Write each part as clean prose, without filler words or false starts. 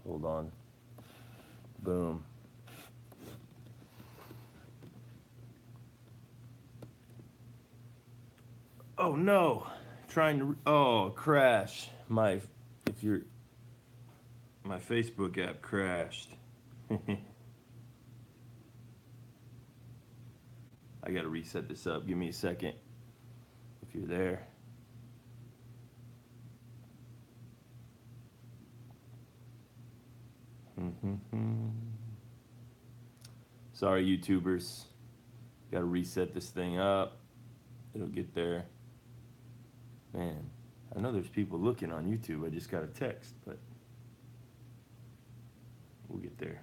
Hold on. Boom. Oh no. Trying to crash. If you're my Facebook app crashed. I got to reset this up. Give me a second if you're there. Sorry, YouTubers. Got to reset this thing up. It'll get there. Man, I know there's people looking on YouTube. I just got a text, but we'll get there.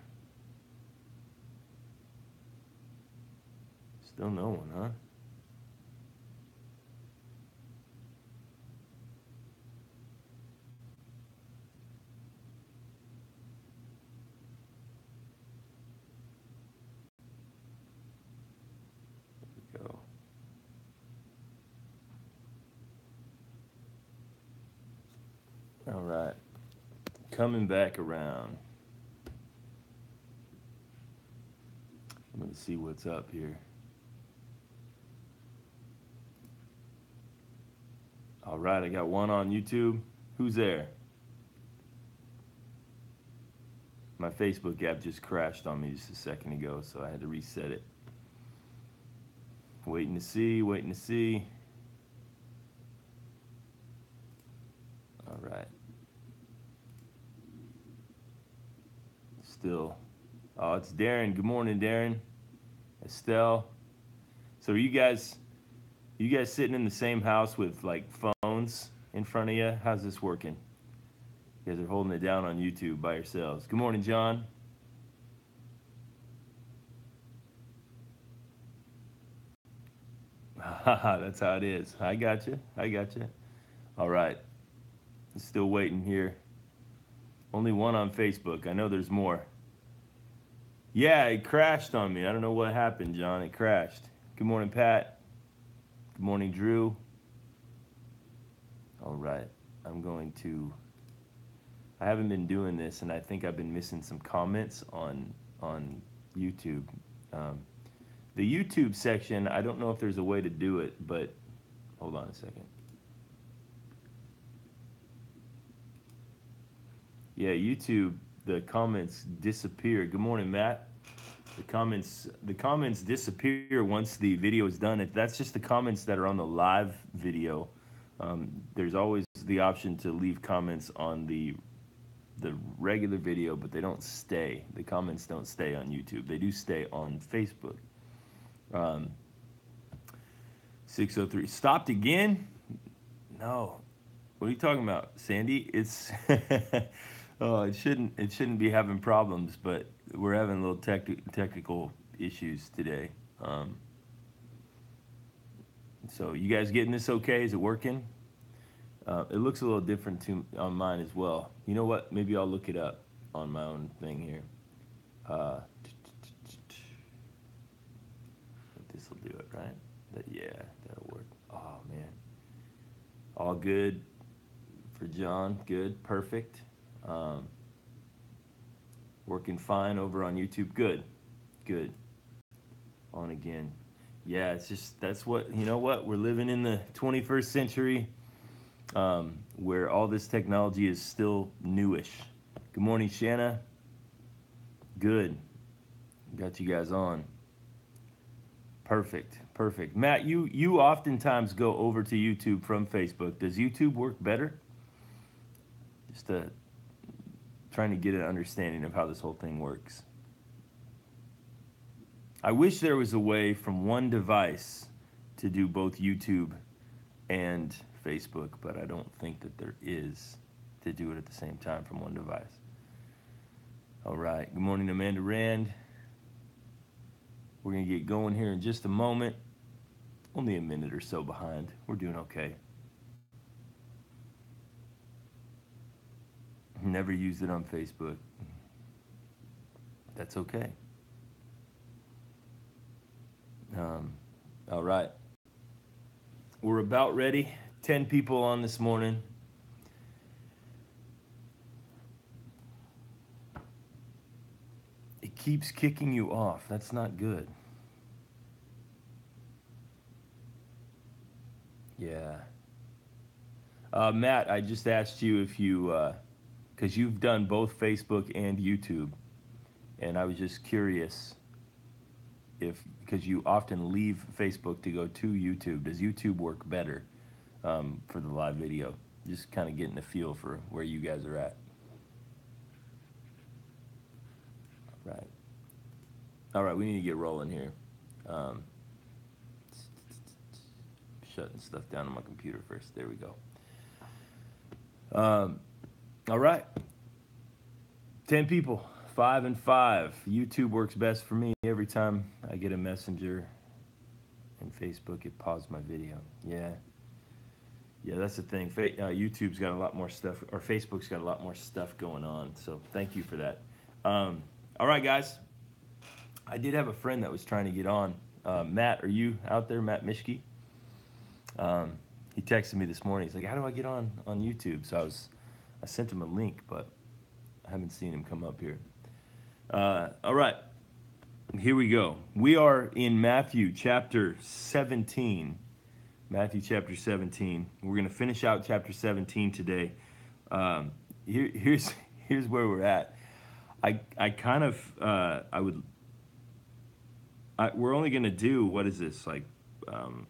Still no one, huh? There we go. All right. Coming back around. I'm going to see what's up here. All right, I got one on YouTube. Who's there? My Facebook app just crashed on me just a second ago, so I had to reset it. Waiting to see, waiting to see. All right. Still. Oh, it's Darren. Good morning, Darren. Estelle. So are you guys sitting in the same house with like phones in front of you? How's this working? You guys are holding it down on YouTube by yourselves. Good morning, John. That's how it is. I got you. I got you. All right. Still waiting here. Only one on Facebook. I know there's more. Yeah, it crashed on me. I don't know what happened, John. It crashed. Good morning, Pat. Good morning, Drew. All right. I haven't been doing this, and I think I've been missing some comments on YouTube. The YouTube section, I don't know if there's a way to do it, but hold on a second. Yeah, YouTube, the comments disappear. Good morning, Matt. The comments disappear once the video is done. That's just the comments that are on the live video. There's always the option to leave comments on the regular video, but they don't stay. The comments don't stay on YouTube. They do stay on Facebook. 603 stopped again? No. What are you talking about, Sandy? It's oh, it shouldn't be having problems, but we're having little technical issues today. So you guys getting this okay? Is it working? It looks a little different on mine as well. You know what? Maybe I'll look it up on my own thing here. This will do it, right? Yeah, that'll work. Oh man, all good for John. Good, perfect. Working fine over on YouTube. Good, good. On again. Yeah, it's just that's what you know. What we're living in the 21st century, where all this technology is still newish. Good morning, Shanna. Good. Got you guys on. Perfect, perfect. Matt, you oftentimes go over to YouTube from Facebook. Does YouTube work better? Just trying to get an understanding of how this whole thing works. I wish there was a way from one device to do both YouTube and Facebook, but I don't think that there is to do it at the same time from one device. All right. Good morning, Amanda Rand. We're going to get going here in just a moment. Only a minute or so behind. We're doing okay. Never used it on Facebook. That's okay. All right. We're about ready. 10 people on this morning. keeps kicking you off. That's not good. Yeah. Matt, I just asked you if you, because you've done both Facebook and YouTube, and I was just curious if, because you often leave Facebook to go to YouTube, does YouTube work better for the live video? Just kind of getting a feel for where you guys are at. Right. All right, we need to get rolling here. Shutting stuff down on my computer first. There we go. All right. 10 people, 5 and 5. YouTube works best for me. Every time I get a messenger and Facebook, it paused my video. Yeah. Yeah, that's the thing. YouTube's got a lot more stuff, or Facebook's got a lot more stuff going on. So thank you for that. All right, guys. I did have a friend that was trying to get on. Matt, are you out there? Matt Mischke? He texted me this morning. He's like, how do I get on YouTube? So I sent him a link, but I haven't seen him come up here. All right. Here we go. We are in Matthew chapter 17. Matthew chapter 17. We're going to finish out chapter 17 today. Here's where we're at. We're only going to do, what is this, like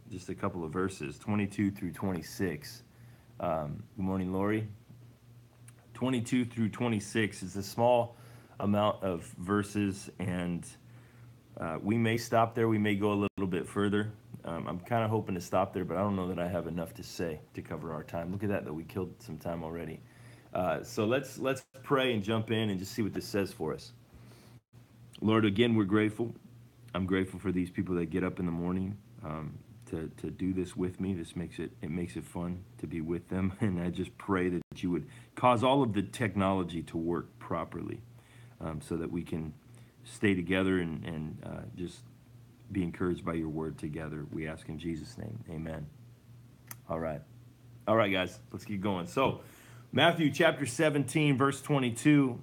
just a couple of verses, 22 through 26. Good morning, Lori. 22 through 26 is a small amount of verses, and we may stop there. We may go a little bit further. I'm kind of hoping to stop there, but I don't know that I have enough to say to cover our time. Look at that, though. We killed some time already. So let's pray and jump in and just see what this says for us. Lord, again, we're grateful. I'm grateful for these people that get up in the morning to do this with me. This makes it fun to be with them, and I just pray that you would cause all of the technology to work properly, so that we can stay together and just be encouraged by your word together. We ask in Jesus' name, amen. All right, guys, let's keep going. So, Matthew chapter 17, verse 22.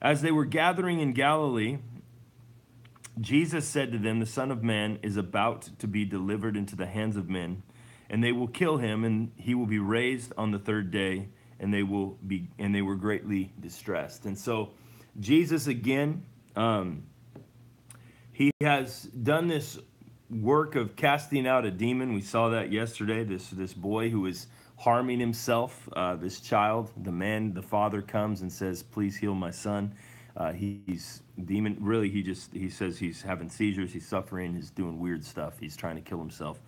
As they were gathering in Galilee, Jesus said to them, the Son of Man is about to be delivered into the hands of men, and they will kill him, and he will be raised on the third day. And they were greatly distressed. And so Jesus, again, he has done this work of casting out a demon. We saw that yesterday. This boy who is harming himself, this child, the father comes and says, please heal my son. He's demon. Really, he says he's having seizures. He's suffering. He's doing weird stuff. He's trying to kill himself.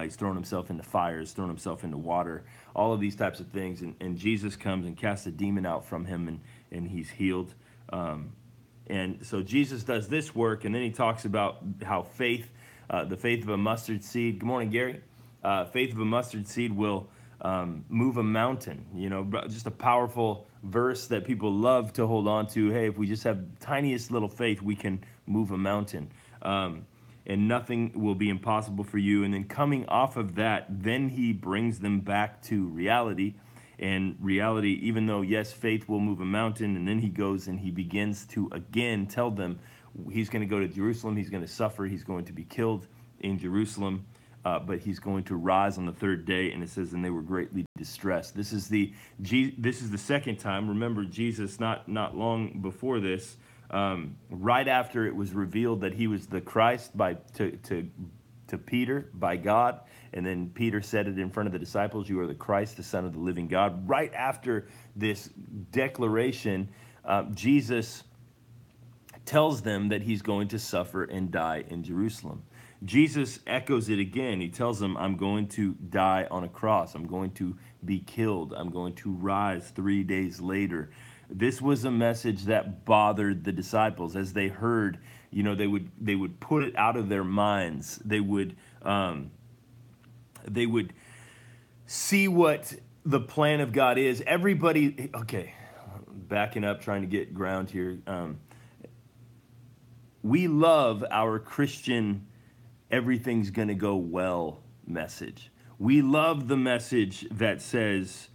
He's throwing himself into fires, throwing himself into water, all of these types of things. And Jesus comes and casts a demon out from him, and he's healed. And so Jesus does this work, and then he talks about how faith, the faith of a mustard seed. Good morning, Gary. Faith of a mustard seed will move a mountain. You know, just a powerful verse that people love to hold on to. Hey, if we just have tiniest little faith, we can move a mountain. And nothing will be impossible for you. And then coming off of that, then he brings them back to reality. And reality, even though, yes, faith will move a mountain, and then he goes and he begins to again tell them he's going to go to Jerusalem, he's going to suffer, he's going to be killed in Jerusalem, but he's going to rise on the third day. And it says, and they were greatly distressed. This is the second time. Remember, Jesus, not long before this, right after it was revealed that he was the Christ to Peter by God, and then Peter said it in front of the disciples, you are the Christ, the Son of the living God. Right after this declaration, Jesus tells them that he's going to suffer and die in Jerusalem. Jesus echoes it again. He tells them, I'm going to die on a cross. I'm going to be killed. I'm going to rise 3 days later. This was a message that bothered the disciples as they heard. You know, they would put it out of their minds. They would see what the plan of God is. Everybody, okay, backing up, trying to get ground here. We love our Christian everything's going to go well message. We love the message that says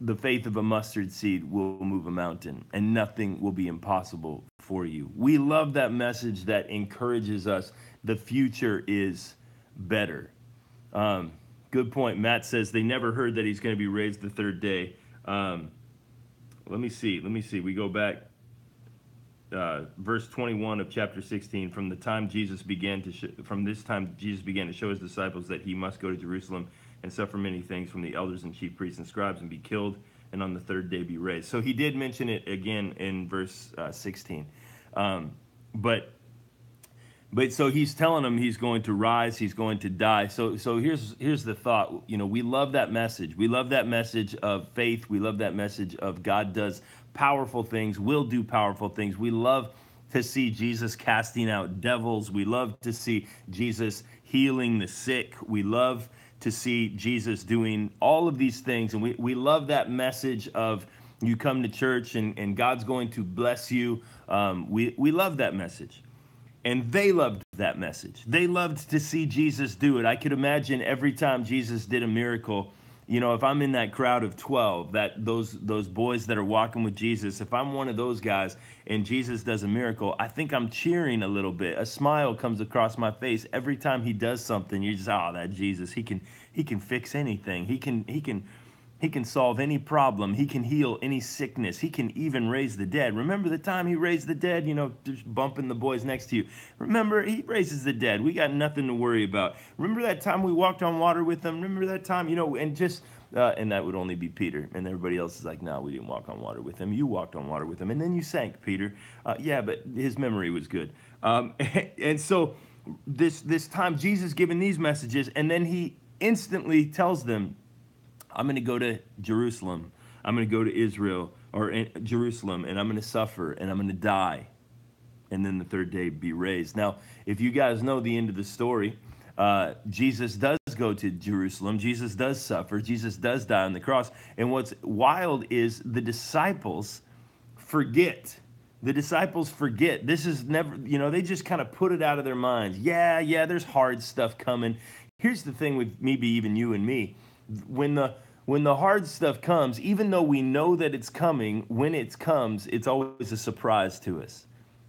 the faith of a mustard seed will move a mountain, and nothing will be impossible for you. We love that message that encourages us. The future is better. Good point. Matt says they never heard that he's going to be raised the third day. Let me see. We go back. Verse 21 of chapter 16. From this time Jesus began to show his disciples that he must go to Jerusalem and suffer many things from the elders and chief priests and scribes and be killed, and on the third day be raised. So he did mention it again in verse 16. But so he's telling them he's going to rise, he's going to die. So here's the thought. We love that message. We love that message of faith. We love that message of God does powerful things, will do powerful things. We love to see Jesus casting out devils. We love to see Jesus healing the sick. We love to see Jesus doing all of these things. And we love that message of you come to church and God's going to bless you. We love that message. And they loved that message. They loved to see Jesus do it. I could imagine every time Jesus did a miracle, if I'm in that crowd of 12, those boys that are walking with Jesus, if I'm one of those guys and Jesus does a miracle, I think I'm cheering a little bit. A smile comes across my face every time he does something. You're just, that Jesus, he can fix anything. He can solve any problem. He can heal any sickness. He can even raise the dead. Remember the time he raised the dead? Just bumping the boys next to you. Remember, he raises the dead. We got nothing to worry about. Remember that time we walked on water with him? Remember that time? And that would only be Peter. And everybody else is like, no, we didn't walk on water with him. You walked on water with him. And then you sank, Peter. Yeah, but his memory was good. And so this time, Jesus giving these messages, and then he instantly tells them, I'm going to go to Jerusalem. I'm going to go to Israel or Jerusalem, and I'm going to suffer, and I'm going to die, and then the third day be raised. Now, if you guys know the end of the story, Jesus does go to Jerusalem. Jesus does suffer. Jesus does die on the cross. And what's wild is the disciples forget. The disciples forget. This is never, they just kind of put it out of their minds. Yeah, there's hard stuff coming. Here's the thing with maybe even you and me. When the hard stuff comes, even though we know that it's coming, when it comes, it's always a surprise to us.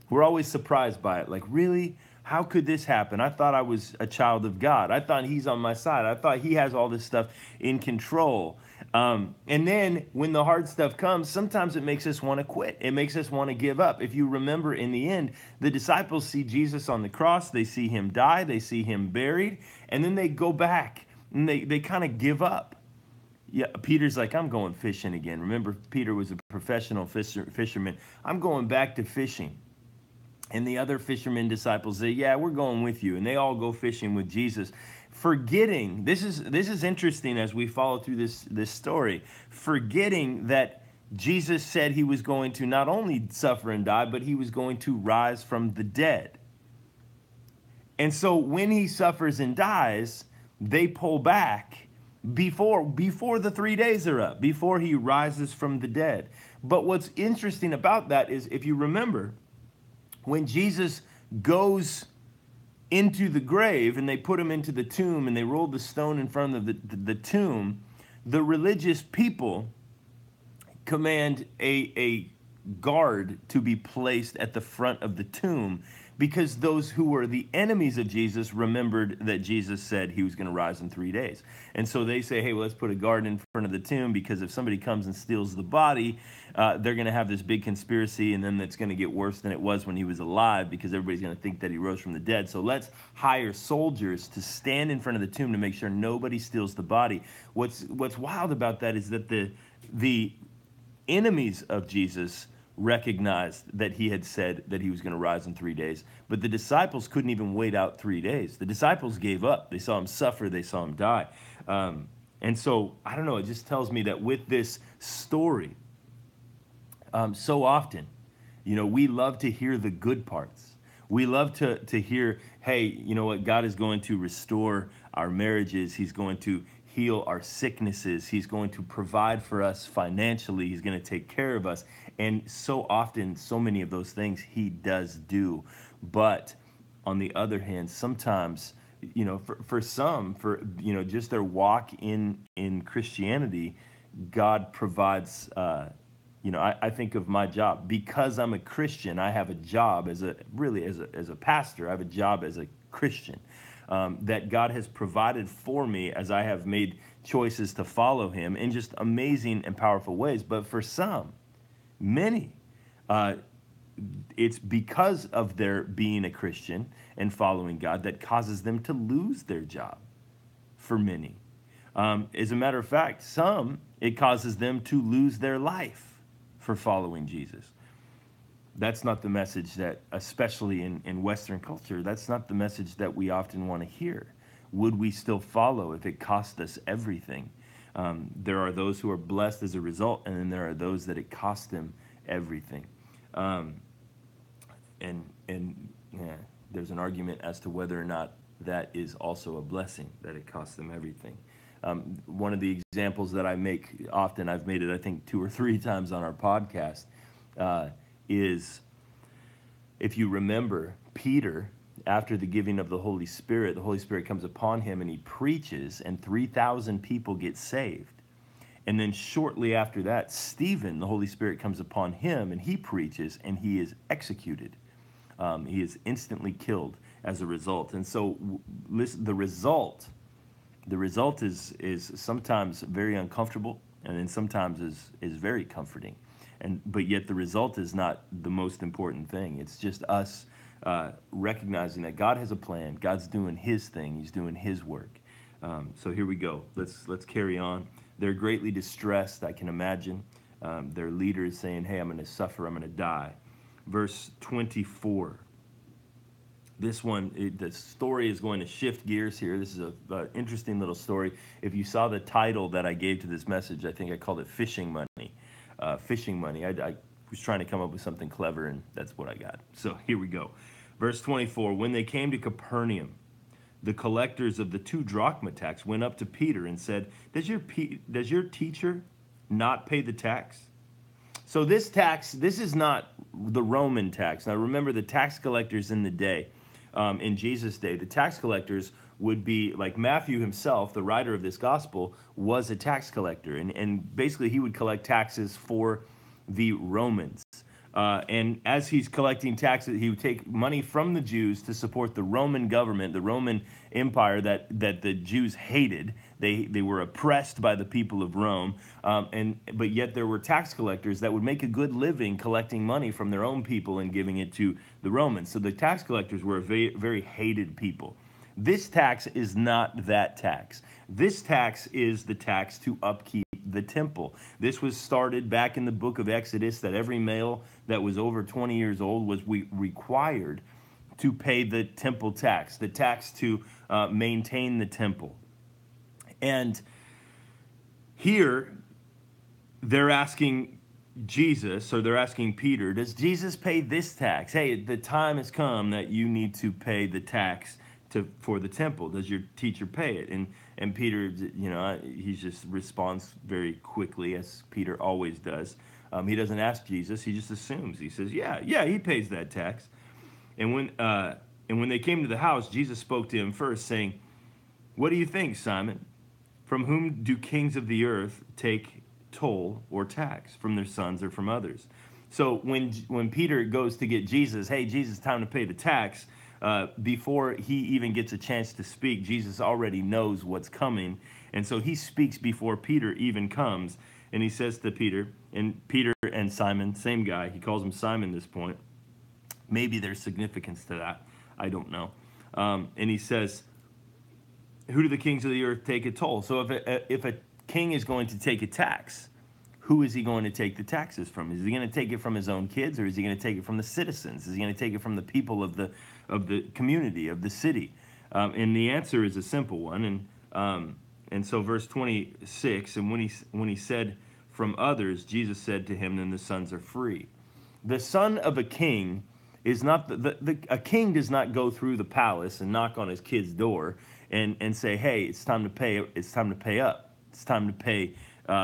We're always surprised by it. Like, really? How could this happen? I thought I was a child of God. I thought he's on my side. I thought he has all this stuff in control. And then when the hard stuff comes, sometimes it makes us want to quit. It makes us want to give up. If you remember, in the end, the disciples see Jesus on the cross. They see him die. They see him buried. And then they go back and they kind of give up. Yeah, Peter's like, I'm going fishing again. Remember, Peter was a professional fisherman. I'm going back to fishing. And the other fishermen disciples say, yeah, we're going with you. And they all go fishing with Jesus, forgetting, this is interesting as we follow through this story, forgetting that Jesus said he was going to not only suffer and die, but he was going to rise from the dead. And so when he suffers and dies, they pull back before the 3 days are up, before he rises from the dead. But what's interesting about that is, if you remember, when Jesus goes into the grave and they put him into the tomb and they rolled the stone in front of the tomb, the religious people command a guard to be placed at the front of the tomb, because those who were the enemies of Jesus remembered that Jesus said he was going to rise in 3 days. And so they say, hey, well, let's put a guard in front of the tomb, because if somebody comes and steals the body, they're going to have this big conspiracy, and then it's going to get worse than it was when he was alive, because everybody's going to think that he rose from the dead. So let's hire soldiers to stand in front of the tomb to make sure nobody steals the body. What's wild about that is that the enemies of Jesus recognized that he had said that he was going to rise in 3 days, but the disciples couldn't even wait out 3 days. The disciples gave up. They saw him suffer. They saw him die. And so, I don't know, it just tells me that with this story, so often, we love to hear the good parts. We love to hear, hey, you know what, God is going to restore our marriages. He's going to heal our sicknesses. He's going to provide for us financially. He's going to take care of us. And so often, so many of those things he does do. But on the other hand, sometimes, for some, just their walk in Christianity, God provides, I think of my job. Because I'm a Christian, I have a job as a pastor. I have a job as a Christian that God has provided for me as I have made choices to follow him in just amazing and powerful ways. But for some, many, uh, it's because of their being a Christian and following God that causes them to lose their job for many. As a matter of fact, some, it causes them to lose their life for following Jesus. That's not the message that, especially in Western culture, that's not the message that we often want to hear. Would we still follow if it cost us everything? There are those who are blessed as a result, and then there are those that it cost them everything. Um, and yeah, there's an argument as to whether or not that is also a blessing, that it costs them everything. One of the examples that I make often, I've made it I think 2 or 3 times on our podcast, is if you remember Peter, after the giving of the Holy Spirit comes upon him and he preaches, and 3,000 people get saved. And then shortly after that, Stephen, the Holy Spirit comes upon him and he preaches and he is executed. He is instantly killed as a result. And so listen, the result is sometimes very uncomfortable, and then sometimes is very comforting. But yet the result is not the most important thing. It's just us recognizing that God has a plan. God's doing his thing. He's doing his work. So here we go. Let's carry on. They're greatly distressed, I can imagine. Their leader is saying, hey, I'm going to suffer. I'm going to die. Verse 24. This one, the story is going to shift gears here. This is an interesting little story. If you saw the title that I gave to this message, I think I called it Fishing Money. Fishing Money. I was trying to come up with something clever, and that's what I got. So here we go. Verse 24, when they came to Capernaum, the collectors of the 2 drachma tax went up to Peter and said, does your teacher not pay the tax? So this tax, this is not the Roman tax. Now remember, the tax collectors in the day, in Jesus' day, the tax collectors would be like Matthew himself, the writer of this gospel, was a tax collector. And basically he would collect taxes for the Romans. And as he's collecting taxes, he would take money from the Jews to support the Roman government, the Roman Empire that the Jews hated. They were oppressed by the people of Rome, but yet there were tax collectors that would make a good living collecting money from their own people and giving it to the Romans. So the tax collectors were a very, very hated people. This tax is not that tax. This tax is the tax to upkeep the temple. This was started back in the book of Exodus, that every male that was over 20 years old was required to pay the temple tax, the tax to maintain the temple. And here they're asking Jesus, or they're asking Peter, does Jesus pay this tax? Hey, the time has come that you need to pay the tax for the temple. Does your teacher pay it? And Peter, he just responds very quickly, as Peter always does. He doesn't ask Jesus. He just assumes. He says, yeah, he pays that tax. And when they came to the house, Jesus spoke to him first, saying, what do you think, Simon? From whom do kings of the earth take toll or tax? From their sons or from others? So when Peter goes to get Jesus, hey, Jesus, time to pay the tax, before he even gets a chance to speak, Jesus already knows what's coming. And so he speaks before Peter even comes. And he says to Peter and Simon, same guy, he calls him Simon at this point. Maybe there's significance to that. I don't know. And he says, who do the kings of the earth take a toll? So if a king is going to take a tax, who is he going to take the taxes from? Is he going to take it from his own kids, or is he going to take it from the citizens? Is he going to take it from the people of the community, of the city? And the answer is a simple one. And so verse 26, and when he said from others, Jesus said to him, then the sons are free. The son of a king is not a king does not go through the palace and knock on his kid's door and say, hey, it's time to pay up. It's time to pay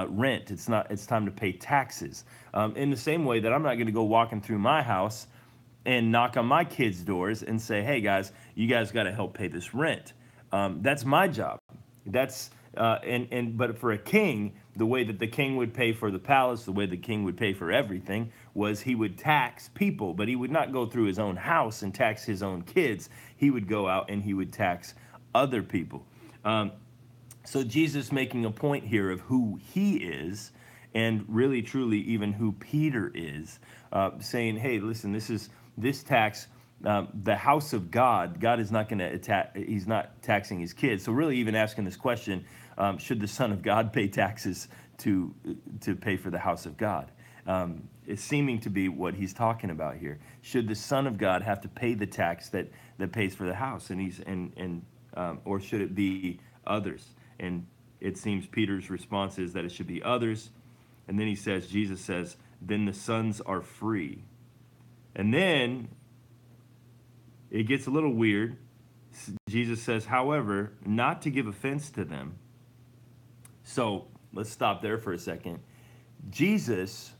rent. It's time to pay taxes. In the same way that I'm not going to go walking through my house and knock on my kids' doors and say, hey guys, you guys got to help pay this rent. That's my job. But for a king, the way that the king would pay for the palace, the way the king would pay for everything, was he would tax people, but he would not go through his own house and tax his own kids. He would go out and he would tax other people. So Jesus making a point here of who he is, and really truly even who Peter is, saying, hey, listen, this tax, the house of God, God is not going to attack, he's not taxing his kids. So really even asking this question, should the Son of God pay taxes to pay for the house of God? It's seeming to be what he's talking about here. Should the Son of God have to pay the tax that pays for the house, or should it be others? And it seems Peter's response is that it should be others. And then Jesus says, then the sons are free. And then it gets a little weird. Jesus says, however, not to give offense to them. So let's stop there for a second. Jesus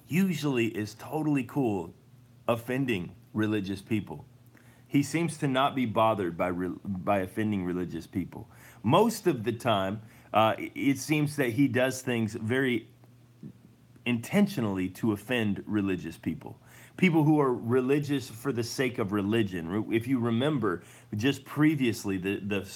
usually is totally cool offending religious people. He seems to not be bothered by offending religious people. Most of the time, it seems that he does things very intentionally to offend religious people. People who are religious for the sake of religion. If you remember, just previously,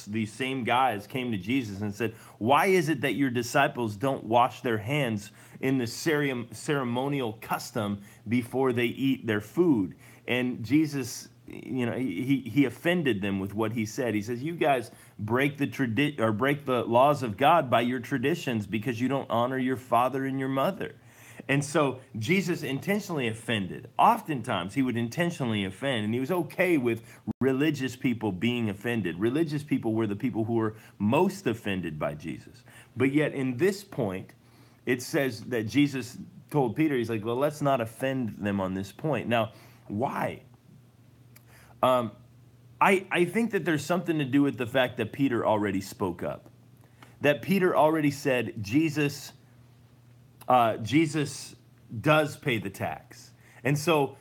these same guys came to Jesus and said, why is it that your disciples don't wash their hands in the ceremonial custom before they eat their food? And Jesus, he offended them with what he said. He says, you guys break the laws of God by your traditions because you don't honor your father and your mother. And so Jesus intentionally offended. Oftentimes he would intentionally offend, and he was okay with religious people being offended. Religious people were the people who were most offended by Jesus. But yet in this point, it says that Jesus told Peter, he's like, well, let's not offend them on this point. Now, why? I think that there's something to do with the fact that Peter already spoke up. That Peter already said, Jesus does pay the tax. And so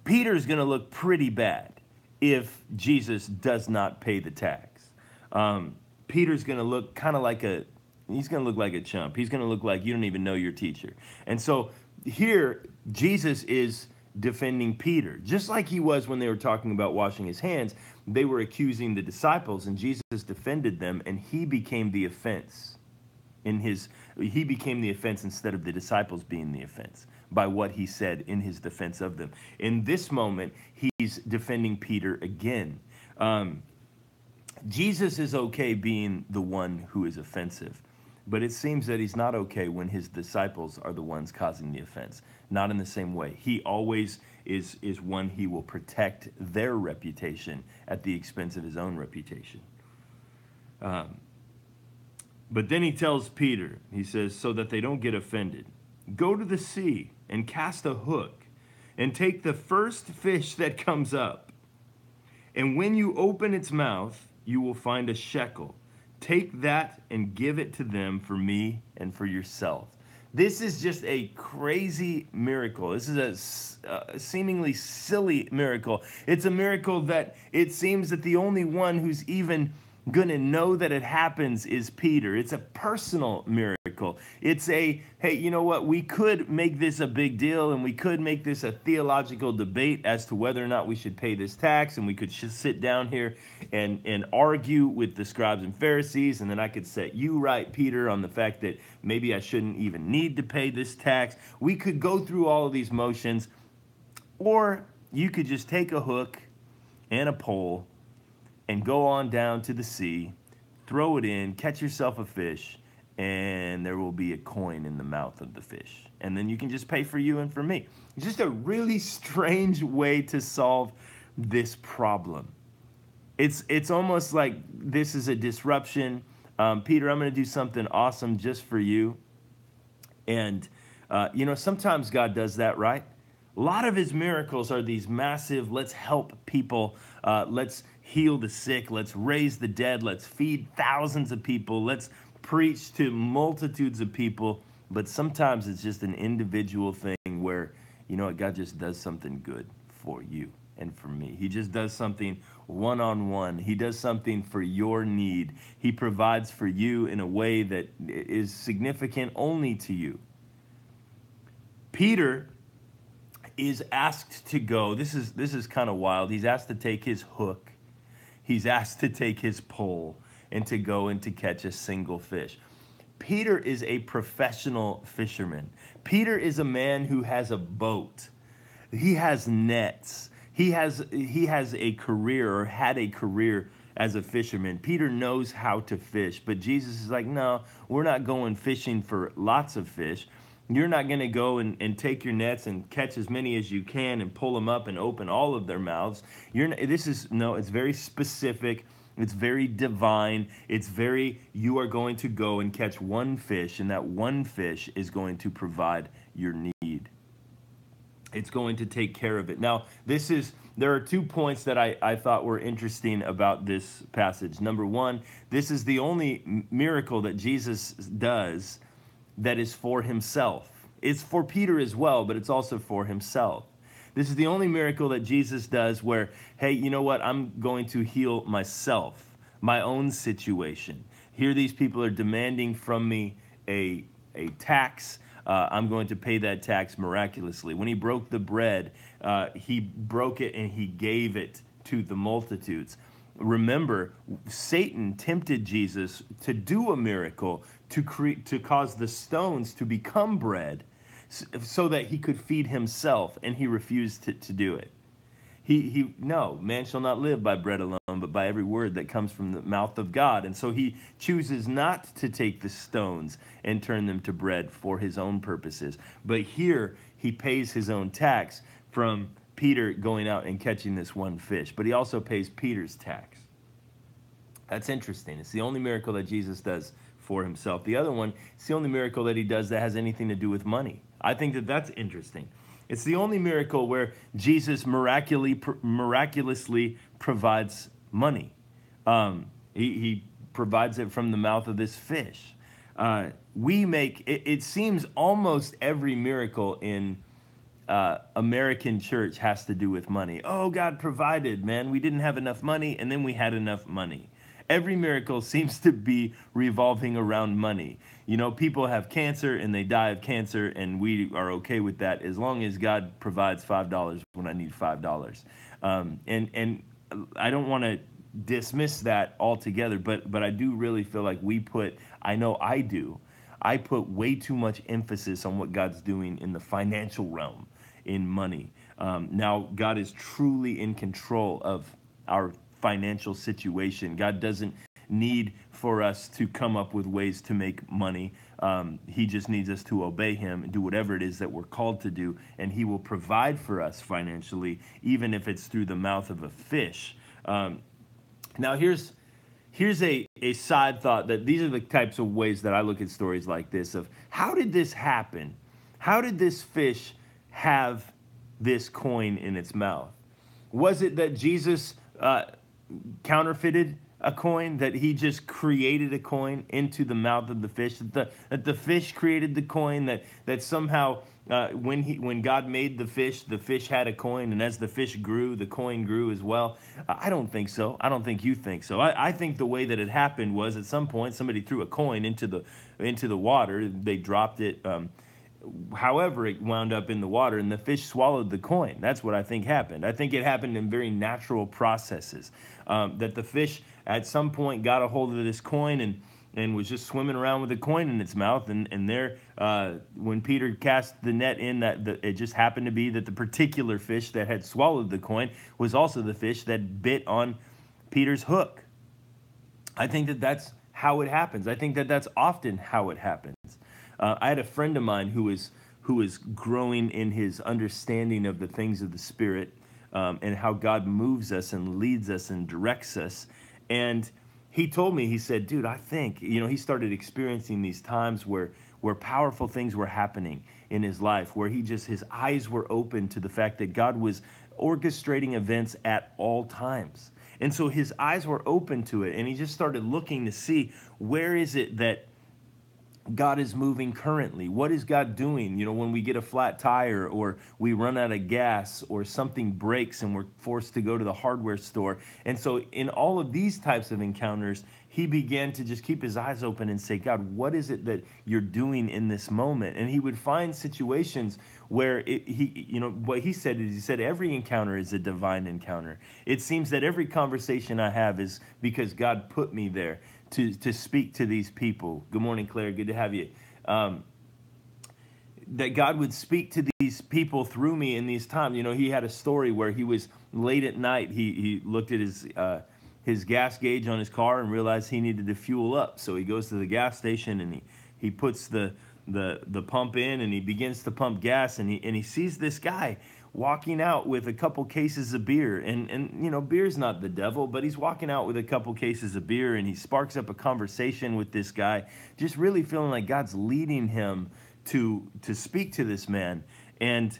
Peter's going to look pretty bad if Jesus does not pay the tax. Peter's going to look kind of like he's going to look like a chump. He's going to look like you don't even know your teacher. And so here, Jesus is defending Peter, just like he was when they were talking about washing his hands. They were accusing the disciples, and Jesus defended them, and he became the offense. He became the offense instead of the disciples being the offense by what he said in his defense of them. In this moment, he's defending Peter again. Jesus is okay being the one who is offensive, but it seems that he's not okay when his disciples are the ones causing the offense. Not in the same way. He always is one, he will protect their reputation at the expense of his own reputation. But then he tells Peter, he says, so that they don't get offended, go to the sea and cast a hook and take the first fish that comes up. And when you open its mouth, you will find a shekel. Take that and give it to them for me and for yourself. This is just a crazy miracle. This is a seemingly silly miracle. It's a miracle that it seems that the only one who's even going to know that it happens is Peter. It's a personal miracle. It's hey, you know what? We could make this a big deal, and we could make this a theological debate as to whether or not we should pay this tax, and we could just sit down here and argue with the scribes and Pharisees, and then I could set you right, Peter, on the fact that maybe I shouldn't even need to pay this tax. We could go through all of these motions, or you could just take a hook and a pole and go on down to the sea, throw it in, catch yourself a fish, and there will be a coin in the mouth of the fish. And then you can just pay for you and for me. It's just a really strange way to solve this problem. It's almost like this is a disruption. Peter, I'm going to do something awesome just for you. And, sometimes God does that, right? A lot of his miracles are these massive, let's help people, let's heal the sick, let's raise the dead, let's feed thousands of people, let's preach to multitudes of people. But sometimes it's just an individual thing where, God just does something good for you. and for me. He just does something one-on-one. He does something for your need. He provides for you in a way that is significant only to you. Peter is asked to go. This is kind of wild. He's asked to take his hook. He's asked to take his pole and to go and to catch a single fish. Peter is a professional fisherman. Peter is a man who has a boat. He has nets. He has a career, or had a career as a fisherman. Peter knows how to fish, but Jesus is like, no, we're not going fishing for lots of fish. You're not going to go and take your nets and catch as many as you can and pull them up and open all of their mouths. It's very specific. It's very divine. You are going to go and catch one fish, and that one fish is going to provide your need. It's going to take care of it. Now, there are 2 points that I thought were interesting about this passage. Number one, this is the only miracle that Jesus does that is for himself. It's for Peter as well, but it's also for himself. This is the only miracle that Jesus does where, hey, you know what? I'm going to heal myself, my own situation. Here these people are demanding from me a tax. I'm going to pay that tax miraculously. When he broke the bread, he broke it and he gave it to the multitudes. Remember, Satan tempted Jesus to do a miracle to cause the stones to become bread so that he could feed himself, and he refused to do it. No, man shall not live by bread alone, but by every word that comes from the mouth of God. And so he chooses not to take the stones and turn them to bread for his own purposes. But here he pays his own tax from Peter going out and catching this one fish. But he also pays Peter's tax. That's interesting. It's the only miracle that Jesus does for himself. The other one, it's the only miracle that he does that has anything to do with money. I think that that's interesting. It's the only miracle where Jesus miraculously provides money. He provides it from the mouth of this fish. It seems almost every miracle in American church has to do with money. Oh, God provided, man. We didn't have enough money, and then we had enough money. Every miracle seems to be revolving around money. You know, people have cancer and they die of cancer, and we are okay with that as long as God provides $5 when I need $5. And I don't want to dismiss that altogether, but I do really feel like I put way too much emphasis on what God's doing in the financial realm, in money. Now, God is truly in control of our financial situation. God doesn't need for us to come up with ways to make money. He just needs us to obey him and do whatever it is that we're called to do, and he will provide for us financially, even if it's through the mouth of a fish. Now, here's a side thought, that these are the types of ways that I look at stories like this, of how did this happen? How did this fish have this coin in its mouth? Was it that Jesus counterfeited a coin, that he just created a coin into the mouth of the fish, that the fish created the coin, that somehow when God made the fish had a coin, and as the fish grew, the coin grew as well? I don't think so. I don't think you think so. I think the way that it happened was, at some point somebody threw a coin into the water. They dropped it. However, it wound up in the water, and the fish swallowed the coin. That's what I think happened. I think it happened in very natural processes, that the fish at some point got a hold of this coin and was just swimming around with the coin in its mouth. And there, when Peter cast the net in, it just happened to be that the particular fish that had swallowed the coin was also the fish that bit on Peter's hook. I think that that's how it happens. I think that that's often how it happens. I had a friend of mine who is growing in his understanding of the things of the Spirit, and how God moves us and leads us and directs us. And he told me, he said, dude, I think, he started experiencing these times where powerful things were happening in his life, where his eyes were open to the fact that God was orchestrating events at all times. And so his eyes were open to it, and he just started looking to see, where is it that God is moving currently. What is God doing? When we get a flat tire or we run out of gas or something breaks and we're forced to go to the hardware store. And so, in all of these types of encounters, he began to just keep his eyes open and say, God, what is it that you're doing in this moment? And he would find situations where what he said is, he said, every encounter is a divine encounter. It seems that every conversation I have is because God put me there to speak to these people. Good morning, Claire. Good to have you. That God would speak to these people through me in these times. He had a story where he was late at night. He looked at his gas gauge on his car and realized he needed to fuel up. So he goes to the gas station and he puts the pump in and he begins to pump gas, and he sees this guy walking out with a couple cases of beer, and beer's not the devil, but he's walking out with a couple cases of beer, and he sparks up a conversation with this guy, just really feeling like God's leading him to speak to this man. And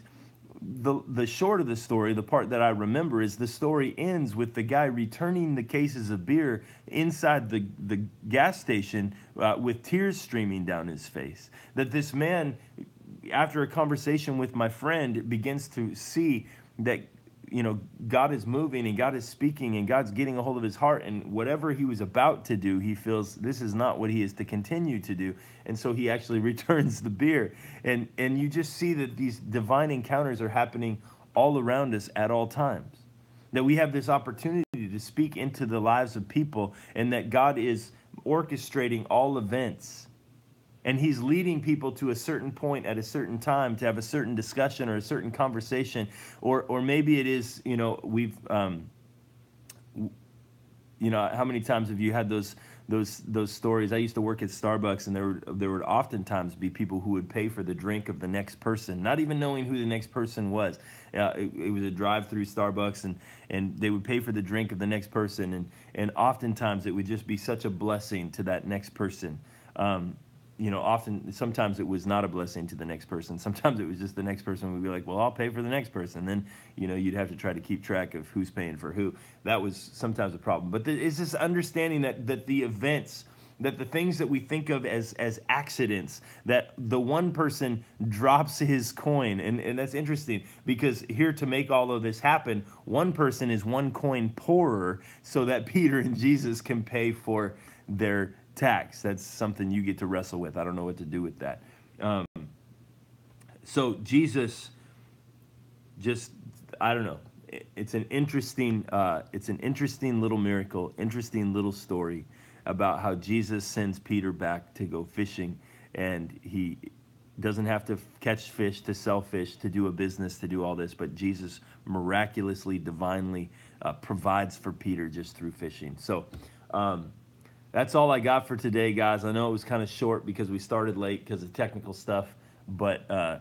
the short of the story, the part that I remember, is the story ends with the guy returning the cases of beer inside the gas station with tears streaming down his face. That this man, after a conversation with my friend, begins to see that God is moving and God is speaking and God's getting a hold of his heart, and whatever he was about to do, he feels this is not what he is to continue to do, and so he actually returns the beer. And you just see that these divine encounters are happening all around us at all times, that we have this opportunity to speak into the lives of people, and that God is orchestrating all events. And he's leading people to a certain point at a certain time to have a certain discussion or a certain conversation, or maybe it is, we've, how many times have you had those stories? I used to work at Starbucks, and there would oftentimes be people who would pay for the drink of the next person, not even knowing who the next person was. It was a drive-through Starbucks, and they would pay for the drink of the next person, and oftentimes it would just be such a blessing to that next person. Sometimes it was not a blessing to the next person. Sometimes it was just the next person would be like, well, I'll pay for the next person. Then, you'd have to try to keep track of who's paying for who. That was sometimes a problem. But it's this understanding that the events, that the things that we think of as accidents, that the one person drops his coin. And that's interesting, because here to make all of this happen, one person is one coin poorer so that Peter and Jesus can pay for their tax. That's something you get to wrestle with. I don't know what to do with that. So Jesus, just, I don't know. It's an interesting little miracle, interesting little story about how Jesus sends Peter back to go fishing, and he doesn't have to catch fish, to sell fish, to do a business, to do all this, but Jesus miraculously, divinely provides for Peter just through fishing. So, that's all I got for today, guys. I know it was kind of short because we started late because of technical stuff, but I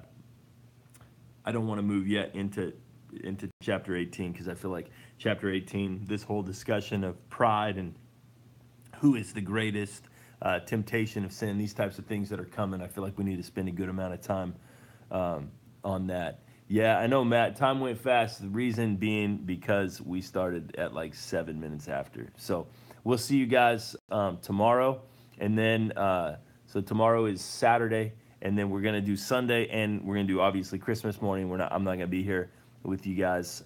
don't want to move yet into chapter 18, because I feel like chapter 18, this whole discussion of pride and who is the greatest, temptation of sin, these types of things that are coming, I feel like we need to spend a good amount of time on that. Yeah, I know, Matt, time went fast. The reason being because we started at like 7 minutes after. So we'll see you guys tomorrow. And then, so tomorrow is Saturday, and then we're going to do Sunday, and we're going to do, obviously, Christmas morning. I'm not going to be here with you guys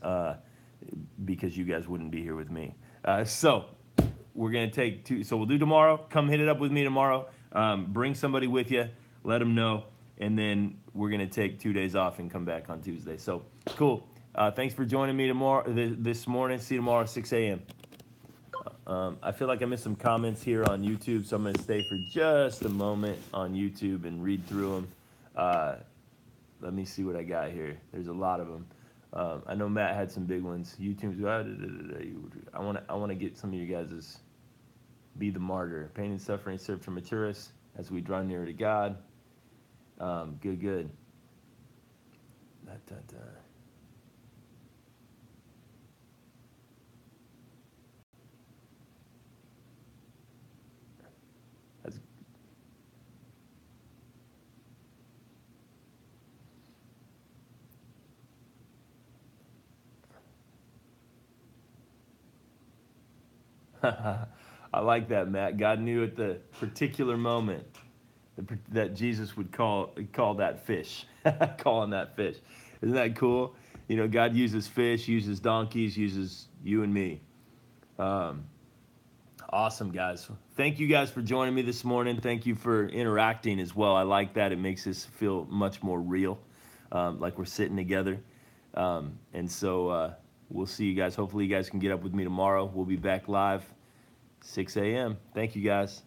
because you guys wouldn't be here with me. So we're going to take two. So we'll do tomorrow. Come hit it up with me tomorrow. Bring somebody with you. Let them know. And then we're going to take 2 days off and come back on Tuesday. So, cool. Thanks for joining me this morning. See you tomorrow at 6 a.m. I feel like I missed some comments here on YouTube, so I'm going to stay for just a moment on YouTube and read through them. Let me see what I got here. There's a lot of them. I know Matt had some big ones. YouTube's, I want to get some of you guys' be the martyr. Pain and suffering serve to mature us as we draw nearer to God. Good. That's, I like that, Matt. God knew at the particular moment that Jesus would call that fish, calling that fish. Isn't that cool? You know, God uses fish, uses donkeys, uses you and me. Um, awesome, guys. Thank you guys for joining me this morning. Thank you for interacting as well. I like that. It makes this feel much more real, like we're sitting together. And so we'll see you guys. Hopefully you guys can get up with me tomorrow. We'll be back live 6 a.m. Thank you, guys.